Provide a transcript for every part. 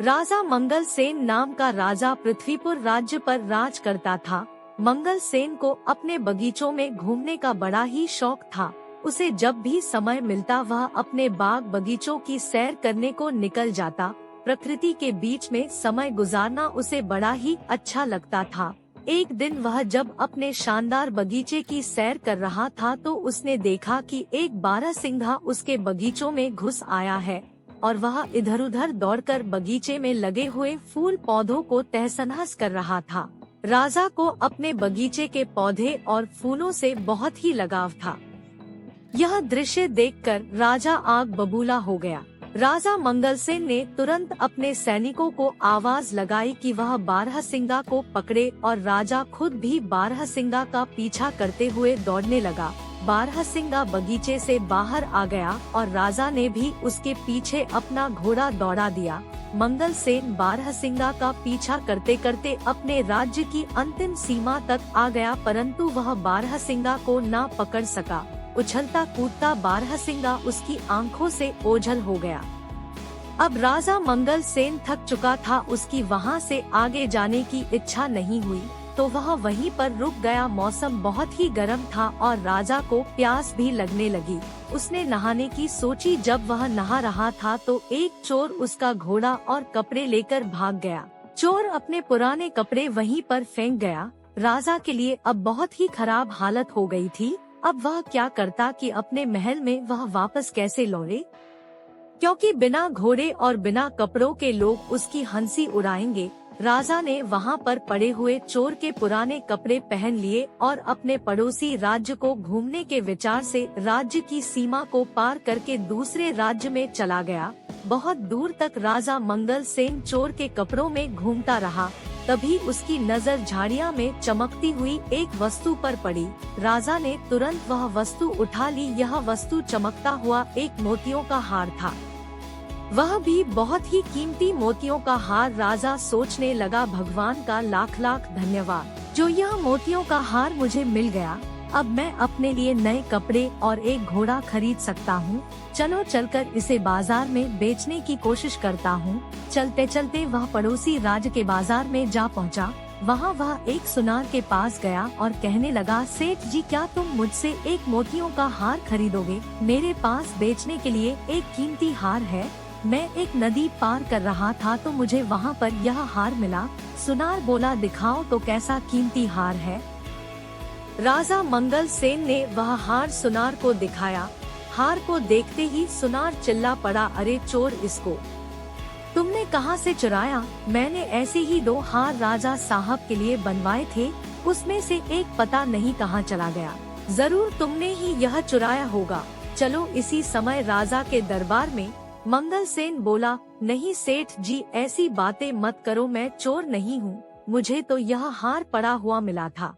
राजा मंगल सेन नाम का राजा पृथ्वीपुर राज्य पर राज करता था। मंगल सेन को अपने बगीचों में घूमने का बड़ा ही शौक था। उसे जब भी समय मिलता वह अपने बाग बगीचों की सैर करने को निकल जाता। प्रकृति के बीच में समय गुजारना उसे बड़ा ही अच्छा लगता था। एक दिन वह जब अपने शानदार बगीचे की सैर कर रहा था तो उसने देखा कि एक बारहसिंघा उसके बगीचों में घुस आया है और वह इधर उधर दौड़कर बगीचे में लगे हुए फूल पौधों को तहस-नहस कर रहा था। राजा को अपने बगीचे के पौधे और फूलों से बहुत ही लगाव था। यह दृश्य देखकर राजा आग बबूला हो गया। राजा मंगलसेन ने तुरंत अपने सैनिकों को आवाज लगाई कि वह बारहसिंगा को पकड़े और राजा खुद भी बारहसिंगा का पीछा करते हुए दौड़ने लगा। बारहसिंगा बगीचे से बाहर आ गया और राजा ने भी उसके पीछे अपना घोड़ा दौड़ा दिया। मंगलसेन बारहसिंगा का पीछा करते करते अपने राज्य की अंतिम सीमा तक आ गया, परंतु वह बारहसिंगा को ना पकड़ सका। उछलता कूदता बारहसिंगा उसकी आंखों से ओझल हो गया। अब राजा मंगलसेन थक चुका था, उसकी वहां से आगे जाने की इच्छा नहीं हुई तो वह वहीं पर रुक गया। मौसम बहुत ही गर्म था और राजा को प्यास भी लगने लगी। उसने नहाने की सोची। जब वह नहा रहा था तो एक चोर उसका घोड़ा और कपड़े लेकर भाग गया। चोर अपने पुराने कपड़े वहीं पर फेंक गया। राजा के लिए अब बहुत ही खराब हालत हो गई थी। अब वह क्या करता कि अपने महल में वह वापस कैसे लौटे, क्योंकि बिना घोड़े और बिना कपड़ों के लोग उसकी हंसी उड़ाएंगे। राजा ने वहां पर पड़े हुए चोर के पुराने कपड़े पहन लिए और अपने पड़ोसी राज्य को घूमने के विचार से राज्य की सीमा को पार करके दूसरे राज्य में चला गया। बहुत दूर तक राजा मंगलसेन चोर के कपड़ों में घूमता रहा। तभी उसकी नजर झाड़ियां में चमकती हुई एक वस्तु पर पड़ी। राजा ने तुरंत वह वस्तु उठा ली। यह वस्तु चमकता हुआ एक मोतियों का हार था, वह भी बहुत ही कीमती मोतियों का हार। राजा सोचने लगा, भगवान का लाख लाख धन्यवाद जो यह मोतियों का हार मुझे मिल गया। अब मैं अपने लिए नए कपड़े और एक घोड़ा खरीद सकता हूँ। चलो चलकर इसे बाजार में बेचने की कोशिश करता हूँ। चलते चलते वह पड़ोसी राज्य के बाजार में जा पहुँचा। वहाँ वह एक सुनार के पास गया और कहने लगा, सेठ जी क्या तुम मुझसे एक मोतियों का हार खरीदोगे? मेरे पास बेचने के लिए एक कीमती हार है। मैं एक नदी पार कर रहा था तो मुझे वहाँ पर यह हार मिला। सुनार बोला, दिखाओ तो कैसा कीमती हार है। राजा मंगलसेन ने वह हार सुनार को दिखाया। हार को देखते ही सुनार चिल्ला पड़ा, अरे चोर, इसको तुमने कहाँ से चुराया? मैंने ऐसे ही 2 हार राजा साहब के लिए बनवाए थे, उसमें से एक पता नहीं कहाँ चला गया। जरूर तुमने ही यह चुराया होगा। चलो इसी समय राजा के दरबार में। मंगलसेन बोला, नहीं सेठ जी, ऐसी बातें मत करो, मैं चोर नहीं हूँ। मुझे तो यह हार पड़ा हुआ मिला था।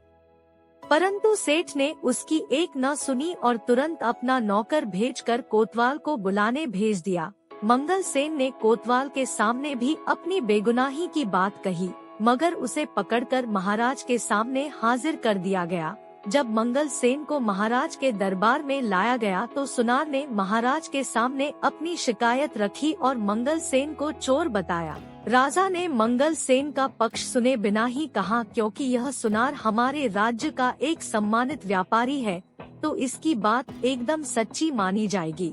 परंतु सेठ ने उसकी एक न सुनी और तुरंत अपना नौकर भेजकर कोतवाल को बुलाने भेज दिया। मंगलसेन ने कोतवाल के सामने भी अपनी बेगुनाही की बात कही, मगर उसे पकड़कर महाराज के सामने हाजिर कर दिया गया। जब मंगलसेन को महाराज के दरबार में लाया गया तो सुनार ने महाराज के सामने अपनी शिकायत रखी और मंगलसेन को चोर बताया। राजा ने मंगलसेन का पक्ष सुने बिना ही कहा, क्योंकि यह सुनार हमारे राज्य का एक सम्मानित व्यापारी है तो इसकी बात एकदम सच्ची मानी जाएगी,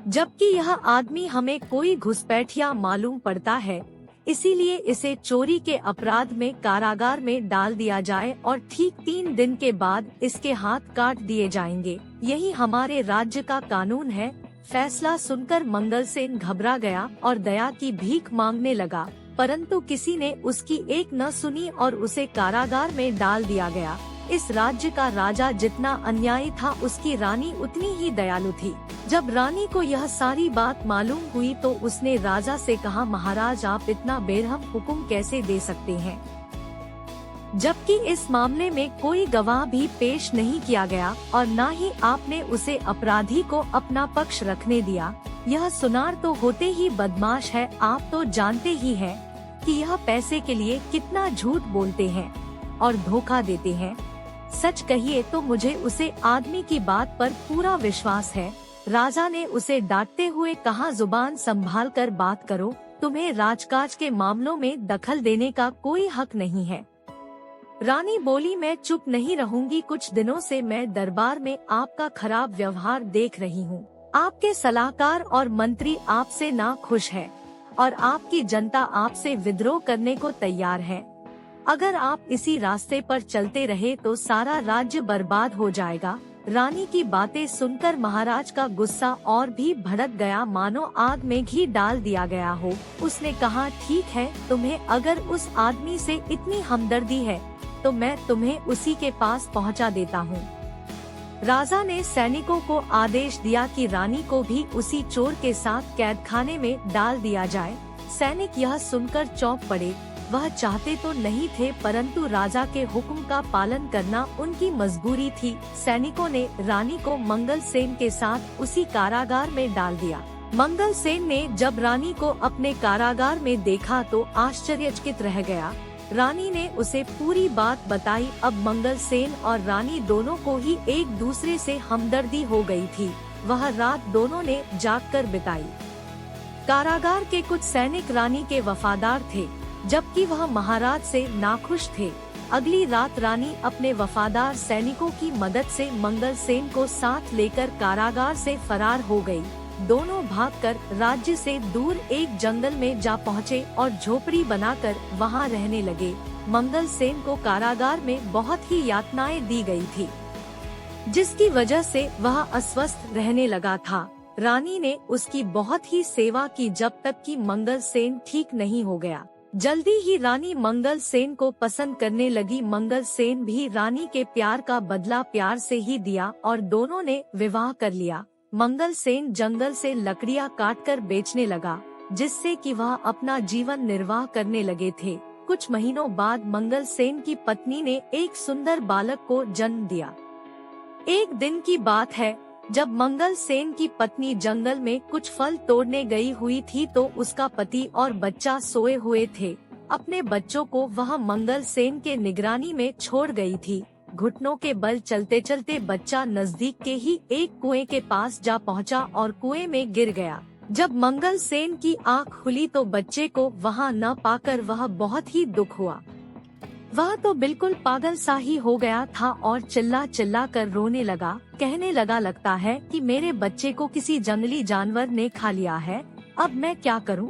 जबकि यह आदमी हमें कोई घुसपैठिया मालूम पड़ता है। इसीलिए इसे चोरी के अपराध में कारागार में डाल दिया जाए और ठीक 3 दिन के बाद इसके हाथ काट दिए जाएंगे। यही हमारे राज्य का कानून है। फैसला सुनकर मंगलसेन घबरा गया और दया की भीख मांगने लगा, परंतु किसी ने उसकी एक न सुनी और उसे कारागार में डाल दिया गया। इस राज्य का राजा जितना अन्यायी था, उसकी रानी उतनी ही दयालु थी। जब रानी को यह सारी बात मालूम हुई तो उसने राजा से कहा, महाराज आप इतना बेरहम हुक्म कैसे दे सकते हैं, जबकि इस मामले में कोई गवाह भी पेश नहीं किया गया और न ही आपने उसे अपराधी को अपना पक्ष रखने दिया। यह सुनार तो होते ही बदमाश है। आप तो जानते ही हैं कि यह पैसे के लिए कितना झूठ बोलते हैं और धोखा देते हैं। सच कहिए तो मुझे उसे आदमी की बात पर पूरा विश्वास है। राजा ने उसे डांटते हुए कहा, जुबान संभाल कर बात करो, तुम्हें राजकाज के मामलों में दखल देने का कोई हक नहीं है। रानी बोली, मैं चुप नहीं रहूंगी। कुछ दिनों से मैं दरबार में आपका खराब व्यवहार देख रही हूँ। आपके सलाहकार और मंत्री आपसे ना खुश है और आपकी जनता आपसे विद्रोह करने को तैयार है। अगर आप इसी रास्ते पर चलते रहे तो सारा राज्य बर्बाद हो जाएगा। रानी की बातें सुनकर महाराज का गुस्सा और भी भड़क गया, मानो आग में घी डाल दिया गया हो। उसने कहा, ठीक है, तुम्हें अगर उस आदमी से इतनी हमदर्दी है तो मैं तुम्हें उसी के पास पहुंचा देता हूं। राजा ने सैनिकों को आदेश दिया कि रानी को भी उसी चोर के साथ कैदखाने में डाल दिया जाए। सैनिक यह सुनकर चौंक पड़े। वह चाहते तो नहीं थे, परंतु राजा के हुक्म का पालन करना उनकी मजबूरी थी। सैनिकों ने रानी को मंगल सेन के साथ उसी कारागार में डाल दिया। मंगल सेन ने जब रानी को अपने कारागार में देखा तो आश्चर्यचकित रह गया। रानी ने उसे पूरी बात बताई। अब मंगल सेन और रानी दोनों को ही एक दूसरे से हमदर्दी हो गई थी। वह रात दोनों ने जागकर बिताई। कारागार के कुछ सैनिक रानी के वफादार थे, जबकि वह महाराज से नाखुश थे। अगली रात रानी अपने वफादार सैनिकों की मदद से मंगल सेन को साथ लेकर कारागार से फरार हो गई। दोनों भागकर राज्य से दूर एक जंगल में जा पहुँचे और झोपड़ी बनाकर वहां रहने लगे। मंगल सेन को कारागार में बहुत ही यातनाएं दी गई थी, जिसकी वजह से वह अस्वस्थ रहने लगा था। रानी ने उसकी बहुत ही सेवा की जब तक कि मंगल सेन ठीक नहीं हो गया। जल्दी ही रानी मंगल सेन को पसंद करने लगी। मंगल सेन भी रानी के प्यार का बदला प्यार से ही दिया और दोनों ने विवाह कर लिया। मंगल सेन जंगल से लकड़ियां काटकर बेचने लगा, जिससे कि वह अपना जीवन निर्वाह करने लगे थे। कुछ महीनों बाद मंगल सेन की पत्नी ने एक सुंदर बालक को जन्म दिया। एक दिन की बात है, जब मंगल सेन की पत्नी जंगल में कुछ फल तोड़ने गई हुई थी तो उसका पति और बच्चा सोए हुए थे। अपने बच्चों को वह मंगल सेन के निगरानी में छोड़ गई थी। घुटनों के बल चलते चलते बच्चा नजदीक के ही एक कुएं के पास जा पहुंचा और कुएं में गिर गया। जब मंगल सेन की आंख खुली तो बच्चे को वहां न पाकर वह बहुत ही दुख हुआ। वह तो बिल्कुल पागल सा ही हो गया था और चिल्ला चिल्ला कर रोने लगा। कहने लगा, लगता है कि मेरे बच्चे को किसी जंगली जानवर ने खा लिया है। अब मैं क्या करूं?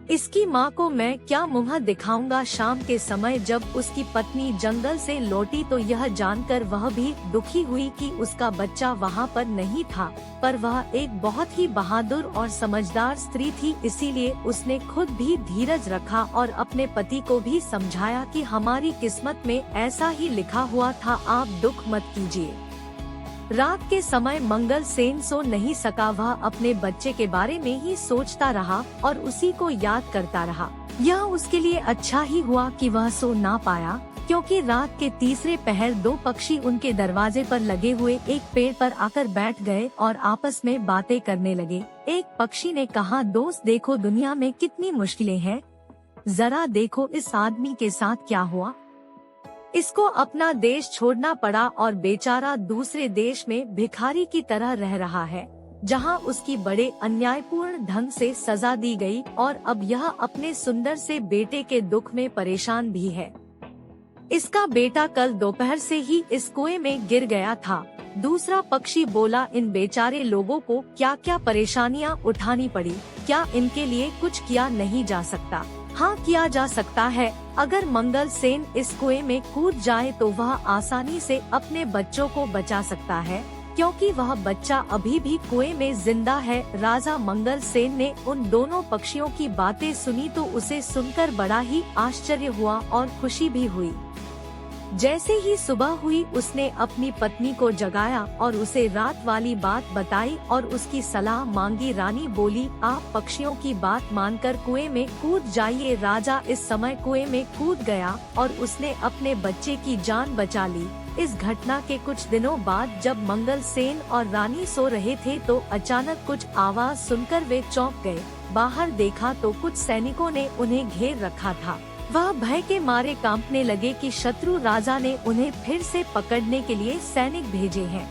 इसकी माँ को मैं क्या मुंह दिखाऊंगा। शाम के समय जब उसकी पत्नी जंगल से लौटी तो यह जानकर वह भी दुखी हुई कि उसका बच्चा वहाँ पर नहीं था, पर वह एक बहुत ही बहादुर और समझदार स्त्री थी, इसीलिए उसने खुद भी धीरज रखा और अपने पति को भी समझाया कि हमारी किस्मत में ऐसा ही लिखा हुआ था, आप दुख मत कीजिए। रात के समय मंगल सेन सो नहीं सका। वह अपने बच्चे के बारे में ही सोचता रहा और उसी को याद करता रहा। यह उसके लिए अच्छा ही हुआ कि वह सो ना पाया, क्योंकि रात के तीसरे पहर दो पक्षी उनके दरवाजे पर लगे हुए एक पेड़ पर आकर बैठ गए और आपस में बातें करने लगे। एक पक्षी ने कहा, दोस्त देखो, दुनिया में कितनी मुश्किलें हैं। जरा देखो इस आदमी के साथ क्या हुआ। इसको अपना देश छोड़ना पड़ा और बेचारा दूसरे देश में भिखारी की तरह रह रहा है, जहां उसकी बड़े अन्यायपूर्ण ढंग से सजा दी गई और अब यह अपने सुंदर से बेटे के दुख में परेशान भी है। इसका बेटा कल दोपहर से ही इस कुएं में गिर गया था। दूसरा पक्षी बोला, इन बेचारे लोगों को क्या क्या परेशानियां उठानी पड़ी, क्या इनके लिए कुछ किया नहीं जा सकता? हाँ, किया जा सकता है। अगर मंगल सेन इस कुएं में कूद जाए तो वह आसानी से अपने बच्चों को बचा सकता है, क्योंकि वह बच्चा अभी भी कुएं में जिंदा है। राजा मंगल सेन ने उन दोनों पक्षियों की बातें सुनी तो उसे सुनकर बड़ा ही आश्चर्य हुआ और खुशी भी हुई। जैसे ही सुबह हुई उसने अपनी पत्नी को जगाया और उसे रात वाली बात बताई और उसकी सलाह मांगी। रानी बोली, आप पक्षियों की बात मानकर कुएं में कूद जाइए। राजा इस समय कुएं में कूद गया और उसने अपने बच्चे की जान बचा ली। इस घटना के कुछ दिनों बाद जब मंगल सेन और रानी सो रहे थे तो अचानक कुछ आवाज सुनकर वे चौंक गए। बाहर देखा तो कुछ सैनिकों ने उन्हें घेर रखा था। वह भय के मारे कांपने लगे कि शत्रु राजा ने उन्हें फिर से पकड़ने के लिए सैनिक भेजे हैं।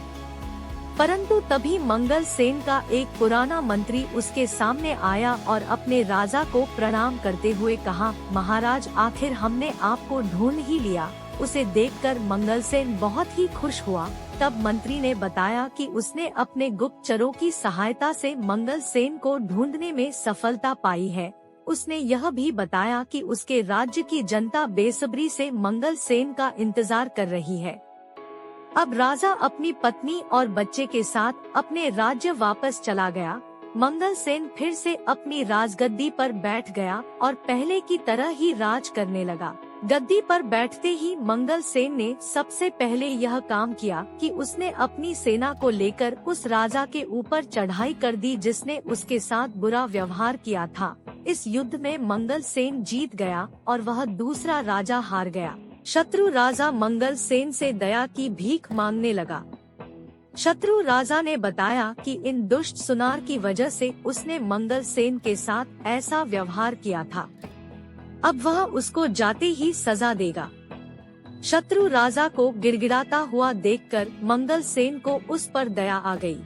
परंतु तभी मंगल सेन का एक पुराना मंत्री उसके सामने आया और अपने राजा को प्रणाम करते हुए कहा, महाराज, आखिर हमने आपको ढूंढ ही लिया। उसे देखकर मंगल सेन बहुत ही खुश हुआ। तब मंत्री ने बताया कि उसने अपने गुप्तचरों की सहायता से मंगल सेन को ढूंढने में सफलता पाई है। उसने यह भी बताया कि उसके राज्य की जनता बेसब्री से मंगल सेन का इंतजार कर रही है। अब राजा अपनी पत्नी और बच्चे के साथ अपने राज्य वापस चला गया। मंगल सेन फिर से अपनी राजगद्दी पर बैठ गया और पहले की तरह ही राज करने लगा। गद्दी पर बैठते ही मंगल सेन ने सबसे पहले यह काम किया कि उसने अपनी सेना को लेकर उस राजा के ऊपर चढ़ाई कर दी जिसने उसके साथ बुरा व्यवहार किया था। इस युद्ध में मंगल सेन जीत गया और वह दूसरा राजा हार गया। शत्रु राजा मंगल सेन से दया की भीख मांगने लगा। शत्रु राजा ने बताया कि इन दुष्ट सुनार की वजह से उसने मंगल सेन के साथ ऐसा व्यवहार किया था। अब वह उसको जाते ही सजा देगा। शत्रु राजा को गिड़गिड़ाता हुआ देखकर मंगल सेन को उस पर दया आ गई।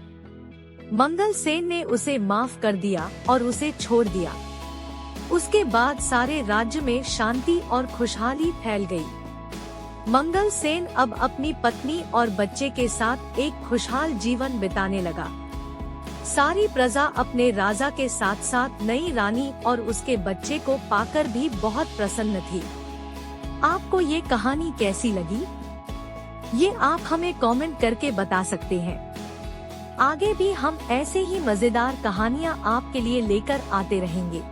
मंगल सेन ने उसे माफ कर दिया और उसे छोड़ दिया। उसके बाद सारे राज्य में शांति और खुशहाली फैल गई। मंगल सेन अब अपनी पत्नी और बच्चे के साथ एक खुशहाल जीवन बिताने लगा। सारी प्रजा अपने राजा के साथ साथ नई रानी और उसके बच्चे को पाकर भी बहुत प्रसन्न थी। आपको ये कहानी कैसी लगी? ये आप हमें कमेंट करके बता सकते हैं। आगे भी हम ऐसे ही मजेदार कहानियाँ आपके लिए लेकर आते रहेंगे।